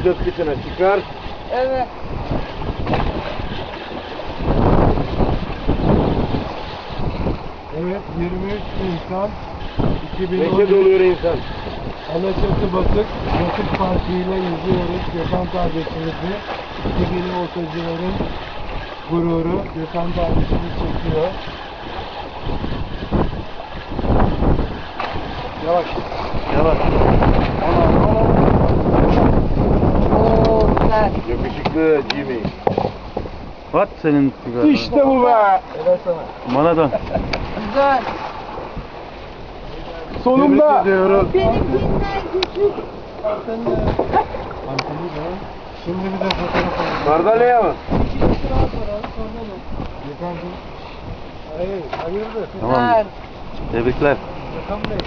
Göz kıçına çıkar. Evet. Evet, 23 Nisan Neşe 2013 doluyor insan. Alaçatı Batık Parkı ile izliyoruz. Gökhan kardeşimizi, sevgili ortacıların gururu Gökhan kardeşimiz çekiyor. Yavaş. Yavaş. Oo güzel. Yakışıklı Jimmy. At senin sigara. İşte bu be. Evet sana. Bana da. Güzel. Sonunda. Tebrik ediyorum. Benimkinden küçük. Şimdi bir de fotoğraf alalım. Mardalya'ya mı? Gökhan'cığım. Hayır, hayırdır? Tamam. Güzel. Tebrikler. Gökhan Bey.